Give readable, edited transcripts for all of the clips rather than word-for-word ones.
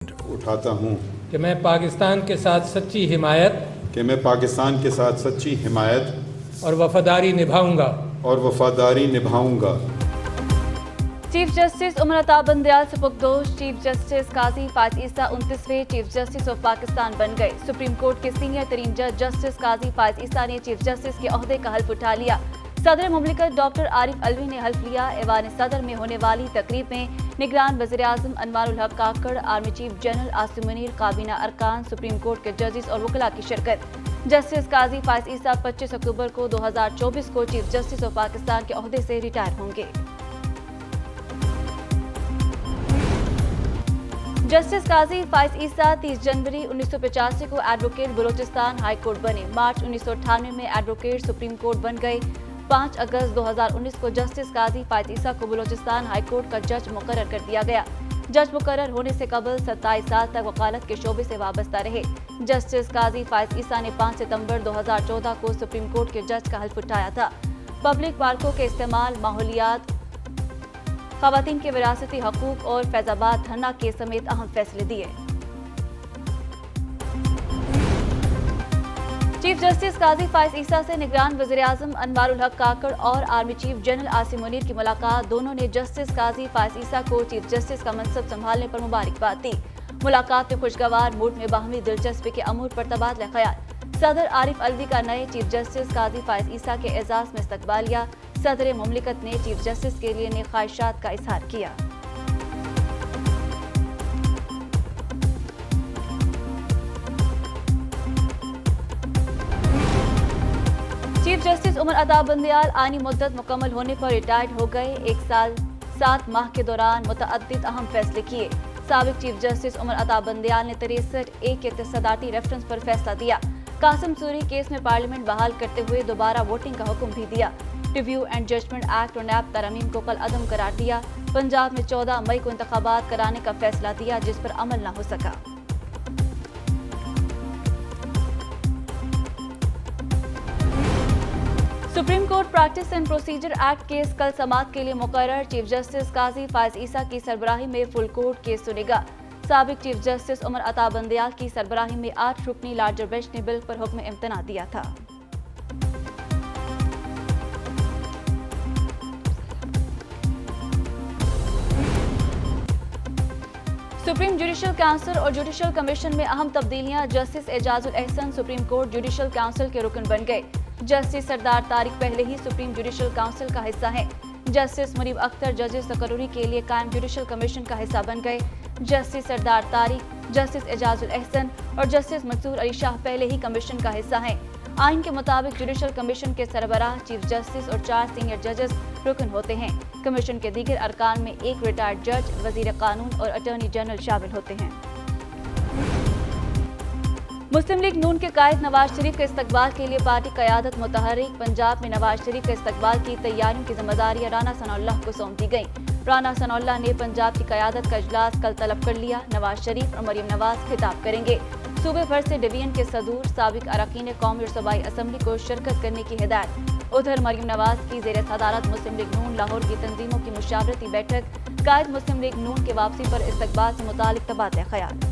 उठाता हूँ कि मैं पाकिस्तान के साथ सच्ची हिमायत और वफादारी निभाऊंगा। चीफ जस्टिस उमर अता बंदयाल सुपुर्दोश चीफ जस्टिस काजी फायज ईसा 29वें चीफ जस्टिस ऑफ पाकिस्तान बन गए। सुप्रीम कोर्ट के सीनियर तरीन जज जस्टिस काजी फायज ईसा ने चीफ जस्टिस के ओहदे का हल्फ उठा लिया। सदर मुमलिकत डॉक्टर आरिफ अलवी ने हल्फ लिया। ऐवान सदर में होने वाली तकरीब में निगरान वज़ीर आज़म Anwaarul Haq Kakar, army chief general Asim Munir, काबीना अरकान, सुप्रीम कोर्ट के जजेस और वकला की शिरकत। जस्टिस काजी फायज ईसा 25 अक्टूबर को 2024 को चीफ जस्टिस ऑफ पाकिस्तान के ओहदे से रिटायर होंगे। जस्टिस काजी फायज ईसा 30 जनवरी 1985 को एडवोकेट बलोचिस्तान हाई कोर्ट बने। मार्च 1998 में एडवोकेट सुप्रीम कोर्ट बन गए। 5 अगस्त 2019 को जस्टिस काजी फायज ईसा को बलोचिस्तान हाई कोर्ट का जज मुकर्रर कर दिया गया। जज मुकर्रर होने से कबल 27 साल तक वकालत के शोबे से वाबस्ता रहे। जस्टिस काजी फायज ईसा ने 5 सितंबर 2014 को सुप्रीम कोर्ट के जज का हल्फ उठाया था। पब्लिक पार्कों के इस्तेमाल, माहौलियात, खवातीन के विरासती हकूक और फैजाबाद धरना के समेत अहम फैसले दिए। चीफ जस्टिस काजी फायज ईसा से निगरान वज़ीर आज़म अनवारुल हक काकड़ और army chief general Asim Munir की मुलाकात। दोनों ने जस्टिस काजी फायज ईसा को चीफ जस्टिस का मनसब संभालने पर मुबारकबाद दी। मुलाकात में खुशगवार मूड में बाहमी दिलचस्पी के अमूर पर तबादला ख्याल। सदर आरिफ अलवी का नए चीफ जस्टिस काजी फायज ईसा के एजाज में इस्तकबालिया। सदर मुमलिकत ने चीफ जस्टिस के लिए नई ख्वाहिशात का इजहार किया। चीफ जस्टिस उमर अता बंदयाल आईनी मुद्दत मुकम्मल होने पर रिटायर्ड हो गए। 1 साल 7 माह के दौरान मुतअद्दिद अहम फैसले किए। साबिक चीफ जस्टिस उमर अता बंदयाल ने 63A के तसदाटी रेफरेंस पर फैसला दिया। कासिम सूरी केस में पार्लियामेंट बहाल करते हुए दोबारा वोटिंग का हुक्म भी दिया। रिव्यू एंड जजमेंट एक्ट और नैब तरमीम को कल अदम करार दिया। पंजाब में 14 मई को इंतखाबात कराने का फैसला दिया, जिस पर अमल न हो सका। Supreme court practice and procedure act case कल समाअत के लिए मुकर्रर। चीफ जस्टिस काजी फायज ईसा की सरबराही में फुल कोर्ट केस सुनेगा। साबिक चीफ जस्टिस उमर अता बंदयाल की सरबराही में 8 रुकनी लार्जर बेंच ने बिल पर हुक्म इम्तना दिया था। सुप्रीम जुडिशल काउंसिल और जुडिशल कमीशन में अहम तब्दीलियां। Justice Ijazul Ahsan supreme court judicial council के रुकन बन गए। जस्टिस सरदार तारिक पहले ही सुप्रीम जुडिशल काउंसिल का हिस्सा हैं। जस्टिस मुनीब अख्तर जजेस तकर्रुरी के लिए कायम जुडिशल कमीशन का हिस्सा बन गए। जस्टिस सरदार तारिक, जस्टिस एजाजुल एहसन और जस्टिस मंसूर अली शाह पहले ही कमीशन का हिस्सा हैं। आइन के मुताबिक जुडिशल कमीशन के सरबराह, चीफ जस्टिस और 4 सीनियर जजेस रुकन होते हैं। कमीशन के दीगर अरकान में 1 रिटायर्ड जज, वजीर कानून और अटॉर्नी जनरल शामिल होते हैं। मुस्लिम लीग नून के कायद नवाज शरीफ के इस्तकबाल के लिए पार्टी क़यादत मुतहर्रिक। पंजाब में नवाज शरीफ के इस्तकबाल की तैयारियों की जिम्मेदारियां राना सनाउल्लाह को सौंप दी गई। राना सनाउल्लाह ने पंजाब की क़यादत का इजलास कल तलब कर लिया। नवाज शरीफ और मरियम नवाज खिताब करेंगे। सूबे भर से डिवीजन के सदूर, साबिक अरकान कौमी और सूबाई असम्बली को शिरकत करने की हिदायत। उधर मरियम नवाज की ज़ेर सदारत मुस्लिम लीग नून लाहौर की तंजीमों की मुशावरती बैठक। कायद मुस्लिम लीग नून के वापसी पर इस्तकबाल से मुतालिक तबादला ख्याल।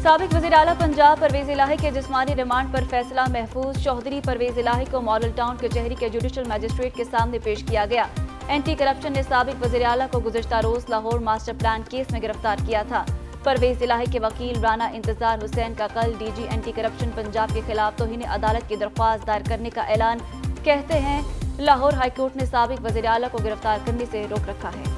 साबिक वज़ीर आला पंजाब परवेज इलाही के जिस्मानी रिमांड पर फैसला महफूज। चौधरी परवेज इलाही को मॉडल टाउन कचहरी के जुडिशल मजिस्ट्रेट के सामने पेश किया गया। एंटी करप्शन ने साबिक वज़ीर आला को गुज़िश्ता रोज लाहौर मास्टर प्लान केस में गिरफ्तार किया था। परवेज इलाही के वकील राना इंतजार हुसैन का कल डीजी एंटी करप्शन पंजाब के खिलाफ तौहीन अदालत की दरख्वास्त दायर करने का ऐलान। कहते हैं लाहौर हाईकोर्ट ने साबिक वज़ीर आला को गिरफ्तार करने से रोक रखा है।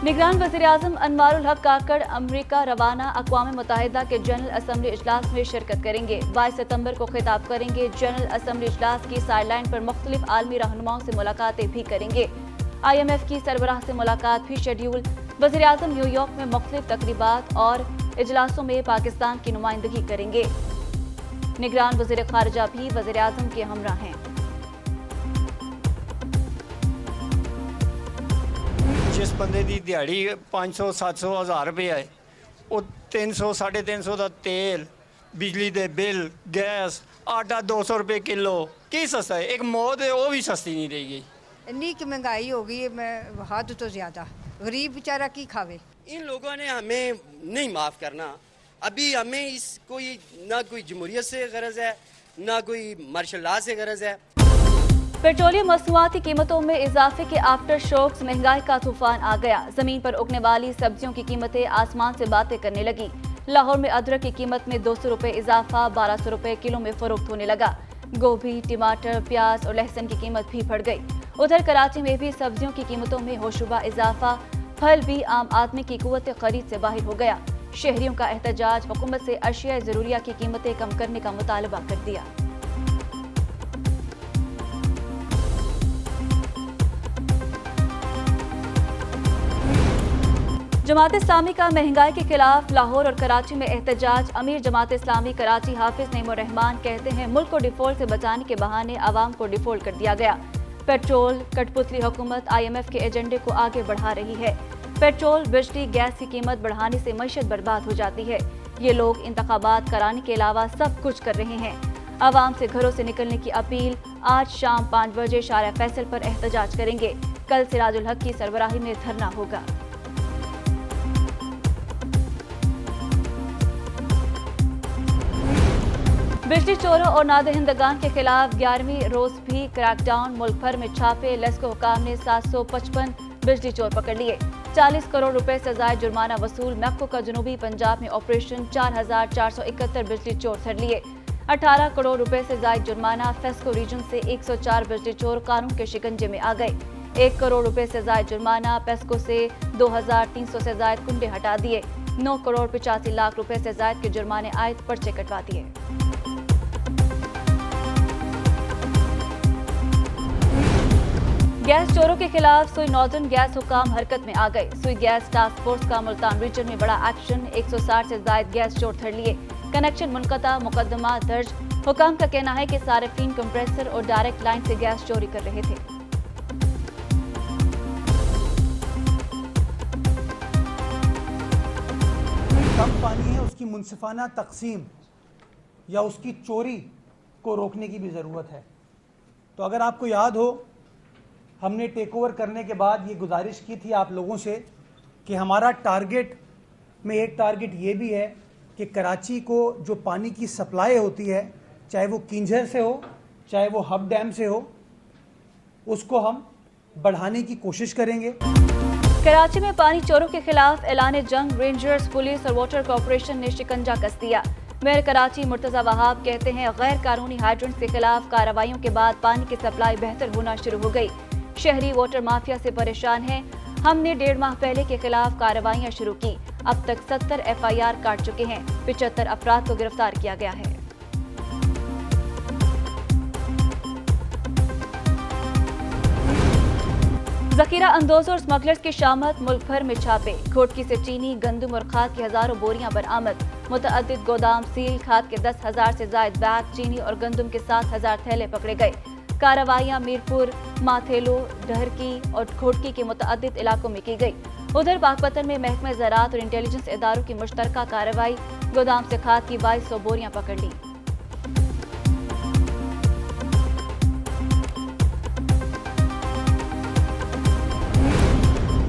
निगरान वज़ीर आज़म अनवारुल हक काकड़ अमरीका रवाना। अक़वाम मुत्तहिदा के जनरल असम्बली इजलास में शिरकत करेंगे। 22 सितंबर को खिताब करेंगे। जनरल असम्बली इजलास की साइडलाइन पर मुख्तलिफ आलमी रहनुमाओं से मुलाकातें भी करेंगे। IMF की सरबराह से मुलाकात भी शेड्यूल। वज़ीर आज़म न्यूयॉर्क में मुख्तलिफ तकरीबात और इजलासों में पाकिस्तान की नुमाइंदगी करेंगे। निगरान वज़ीर ख़ारिजा भी वज़ीर आज़म के हमरा हैं। जिस बंदे की दिहाड़ी 500 700 हज़ार रुपये है, वो 300 350 का तेल बिजली दे बिल गैस आटा 200 रुपए किलो की सस्ता है। एक मौत है वो भी सस्ती नहीं रही गई। इतनी कि महंगाई हो गई है, मैं हद तो ज़्यादा। गरीब बेचारा की खावे। इन लोगों ने हमें नहीं माफ़ करना। अभी हमें इस कोई ना कोई जमहूरियत से गरज है ना कोई मार्शल लॉ से गरज है। पेट्रोलियम मसनूआती कीमतों में इजाफे के आफ्टर शॉक्स, महंगाई का तूफान आ गया। जमीन पर उगने वाली सब्जियों की कीमतें आसमान से बातें करने लगी। लाहौर में अदरक की कीमत में 200 रुपए इजाफा, 1200 रुपए किलो में फरोख्त होने लगा। गोभी, टमाटर, प्याज और लहसुन की कीमत भी बढ़ गई। उधर कराची में भी सब्जियों की कीमतों में होशरुबा इजाफा, फल भी आम आदमी की कुव्वत खरीद से बाहर हो गया। शहरियों का एहतजाज, हुकूमत से अशिया ज़रूरिया की कीमतें कम करने का मुतालबा कर दिया। जमात इस्लामी का महंगाई के खिलाफ लाहौर और कराची में एहतजाज। अमीर जमात इस्लामी कराची हाफिज नईमुर रहमान कहते हैं मुल्क को डिफॉल्ट से बचाने के बहाने आवाम को डिफॉल्ट कर दिया गया। पेट्रोल कठपुतली हुकूमत IMF के एजेंडे को आगे बढ़ा रही है। पेट्रोल, बिजली, गैस की कीमत बढ़ाने से मईशत बर्बाद हो जाती है। ये लोग इंतखाबात कराने के अलावा सब कुछ कर रहे हैं। आवाम से घरों से निकलने की अपील। आज शाम 5 बजे शारा फैसल पर एहतजाज करेंगे। कल सिराजुल हक की सरबराही में धरना होगा। बिजली चोरों और नादहिंदगान के खिलाफ 11वीं रोज भी क्रैकडाउन। मुल्क भर में छापे। लेस्को हुकाम ने 755 बिजली चोर पकड़ लिए। 40 करोड़ रुपए से ज्यादा जुर्माना वसूल। मैप्को का जनूबी पंजाब में ऑपरेशन। 4471 बिजली चोर धर लिए। 18 करोड़ रुपए से ज्यादा जुर्माना। फेस्को रीजन से 104 बिजली चोर कानून के शिकंजे में आ गए। 1 करोड़ रुपए से ज्यादा जुर्माना। पेस्को से 2300 से ज्यादा कुंडे हटा दिए। 9 करोड़ 85 लाख रुपए से ज्यादा के जुर्माने आयत पर्चे कटवा दिए। गैस चोरों के खिलाफ सुई नॉर्दर्न गैस हुकाम हरकत में आ गए। सुई गैस टास्क फोर्स का मुल्तान रीजन में बड़ा एक्शन। 160 से ज्यादा गैस चोर धर लिए। कनेक्शन मुनक़ता, मुकदमा दर्ज। हुकाम का कहना है कि सार्फिन कंप्रेसर और डायरेक्ट लाइन से गैस चोरी कर रहे थे। कम पानी है उसकी मुनसिफाना तकसीम या उसकी चोरी को रोकने की भी ज़रूरत है। तो अगर आपको याद हो, हमने टेक ओवर करने के बाद ये गुजारिश की थी आप लोगों से कि हमारा टारगेट में एक टारगेट ये भी है कि कराची को जो पानी की सप्लाई होती है, चाहे वो किंझर से हो चाहे वो हब डैम से हो, उसको हम बढ़ाने की कोशिश करेंगे। कराची में पानी चोरों के खिलाफ ऐलान जंग। रेंजर्स, पुलिस और वाटर कॉर्पोरेशन ने शिकंजा कस दिया। मेयर कराची मुर्तजा वहाब कहते हैं गैर कानूनी हाइड्रेंट के खिलाफ कार्रवाइयों के बाद पानी की सप्लाई बेहतर होना शुरू हो गई। शहरी वाटर माफिया से परेशान हैं। हमने 1.5 माह पहले के खिलाफ कार्रवाइयां शुरू की। अब तक 70 FIR काट चुके हैं। 75 अफराद को गिरफ्तार किया गया है। जखीरा अंदोजों और स्मगलर्स की शामत। मुल्क भर में छापे। घोटकी से चीनी, गंदम और खाद की हजारों बोरियां बरामद। मुतअद्दिद गोदाम सील। खाद के 10,000 से ज्यादा बैग, चीनी और गंदम के 7,000 थैले पकड़े गए। कार्रवाइयां मीरपुर, माथेलो, डहरकी और घोटकी के मुतअद्दिद इलाकों में की गई। उधर बागपतन में महकमा ज़राअत और इंटेलिजेंस इदारों की मुश्तरका कार्रवाई। गोदाम से खाद की 2200 बोरियां पकड़ ली।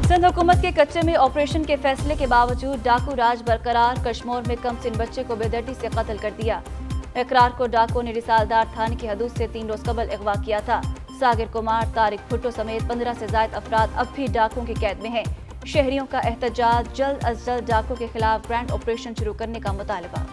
सिंध हुकूमत के कच्चे में ऑपरेशन के फैसले के बावजूद डाकू राज बरकरार। कश्मीर में कमसिन बच्चे को बेदर्दी से कत्ल कर दिया। इकरार को डाकू ने रिसालदार थाने की हदूद से 3 रोज कबल अगवा किया था। सागिर कुमार, तारिक भुट्टो समेत 15 से ज्यादा अफराद अब भी डाकुओं की कैद में हैं। शहरियों का एहतजाज। जल्द अज जल्द डाकुओं के खिलाफ ग्रैंड ऑपरेशन शुरू करने का मुतालबा।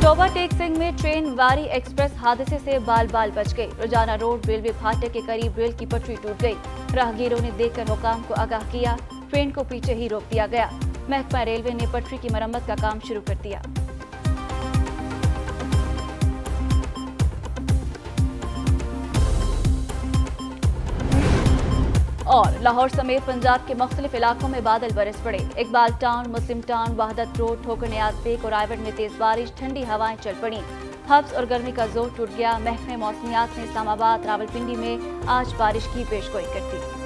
टोबा टेक सिंह में ट्रेन वारी एक्सप्रेस हादसे से बाल बाल बच गई। रोजाना रोड रेलवे फाटक के करीब रेल की पटरी टूट गई। राहगीरों ने देखकर हुकाम को आगाह किया। ट्रेन को पीछे ही रोक दिया गया। महकमा रेलवे ने पटरी की मरम्मत का काम शुरू कर दिया। और लाहौर समेत पंजाब के मुख्तलिफ इलाकों में बादल बरस पड़े। इकबाल टाउन, मुस्लिम टाउन, वहादत रोड, ठोकर नियाज बेग और रायगढ़ में तेज बारिश। ठंडी हवाएं चल पड़ी। हब्स और गर्मी का जोर टूट गया। महकमे मौसमियात ने इस्लामाबाद, रावलपिंडी में आज बारिश की पेशगोई कर दी।